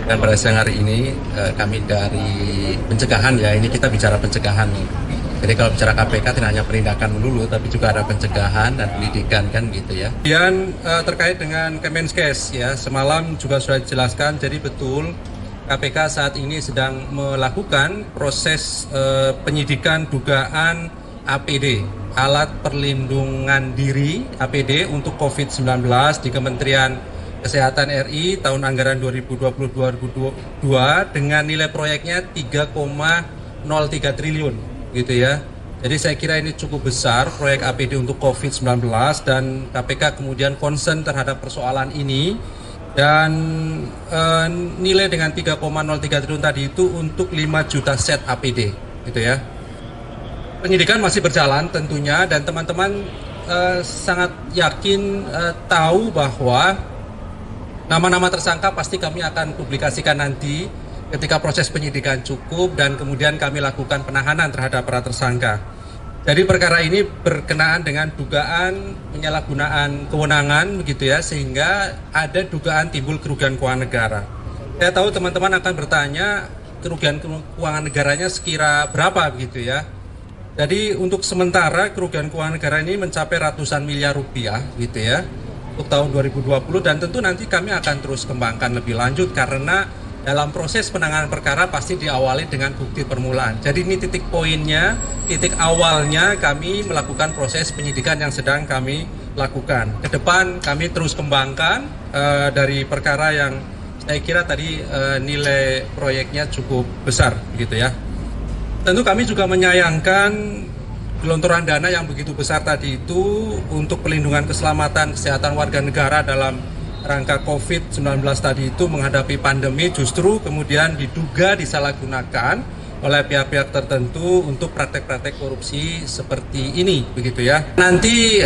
Dan pada siang hari ini kami dari pencegahan ya, ini kita bicara pencegahan nih. Jadi kalau bicara KPK tidak hanya penindakan melulu, tapi juga ada pencegahan dan pendidikan kan gitu ya. Kemudian terkait dengan Kemenkes ya, semalam juga sudah dijelaskan, jadi betul KPK saat ini sedang melakukan proses penyidikan dugaan APD, alat perlindungan diri APD untuk COVID-19 di Kementerian Kesehatan RI tahun anggaran 2020-2022 dengan nilai proyeknya 3,03 triliun gitu ya. Jadi saya kira ini cukup besar proyek APD untuk COVID-19 dan KPK kemudian concern terhadap persoalan ini dan nilai dengan 3,03 triliun tadi itu untuk 5 juta set APD gitu ya. Penyidikan masih berjalan tentunya dan teman-teman sangat yakin tahu bahwa nama-nama tersangka pasti kami akan publikasikan nanti ketika proses penyidikan cukup dan kemudian kami lakukan penahanan terhadap para tersangka. Jadi perkara ini berkenaan dengan dugaan penyalahgunaan kewenangan begitu ya, sehingga ada dugaan timbul kerugian keuangan negara. Saya tahu teman-teman akan bertanya kerugian keuangan negaranya sekira berapa begitu ya. Jadi untuk sementara kerugian keuangan negara ini mencapai ratusan miliar rupiah gitu ya untuk tahun 2020 dan tentu nanti kami akan terus kembangkan lebih lanjut karena dalam proses penanganan perkara pasti diawali dengan bukti permulaan. Jadi ini titik poinnya, titik awalnya kami melakukan proses penyidikan yang sedang kami lakukan. Ke depan kami terus kembangkan dari perkara yang saya kira tadi nilai proyeknya cukup besar gitu ya. Tentu kami juga menyayangkan gelontoran dana yang begitu besar tadi itu untuk pelindungan keselamatan kesehatan warga negara dalam rangka COVID-19 tadi itu menghadapi pandemi justru kemudian diduga disalahgunakan oleh pihak-pihak tertentu untuk praktek-praktek korupsi seperti ini begitu ya. Nanti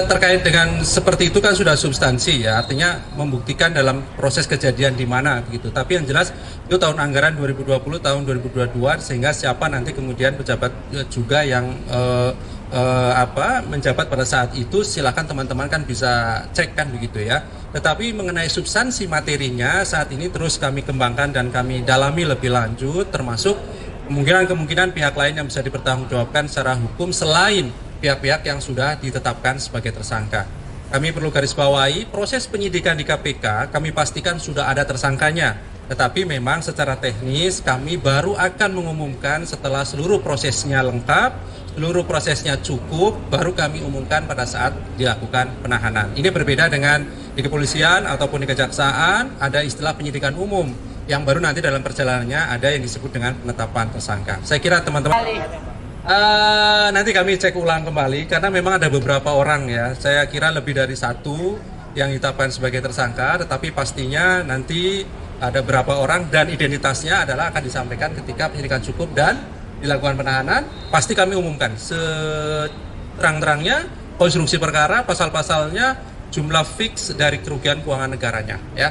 terkait dengan seperti itu kan sudah substansi ya, artinya membuktikan dalam proses kejadian di mana begitu. Tapi yang jelas itu tahun anggaran 2020 tahun 2022 sehingga siapa nanti kemudian pejabat juga yang menjabat pada saat itu silakan teman-teman kan bisa cek kan begitu ya. Tetapi mengenai substansi materinya saat ini terus kami kembangkan dan kami dalami lebih lanjut termasuk kemungkinan pihak lain yang bisa dipertanggungjawabkan secara hukum selain pihak-pihak yang sudah ditetapkan sebagai tersangka. Kami perlu garis bawahi proses penyidikan di KPK kami pastikan sudah ada tersangkanya. Tetapi memang secara teknis kami baru akan mengumumkan setelah seluruh prosesnya lengkap, seluruh prosesnya cukup, baru kami umumkan pada saat dilakukan penahanan. Ini berbeda dengan di kepolisian ataupun di kejaksaan, ada istilah penyidikan umum, yang baru nanti dalam perjalanannya ada yang disebut dengan penetapan tersangka. Saya kira teman-teman nanti kami cek ulang kembali, karena memang ada beberapa orang ya, saya kira lebih dari satu yang ditetapkan sebagai tersangka, tetapi pastinya nanti ada berapa orang dan identitasnya adalah akan disampaikan ketika penyidikan cukup dan dilakukan penahanan. Pasti kami umumkan seterang-terangnya konstruksi perkara, pasal-pasalnya, jumlah fix dari kerugian keuangan negaranya ya.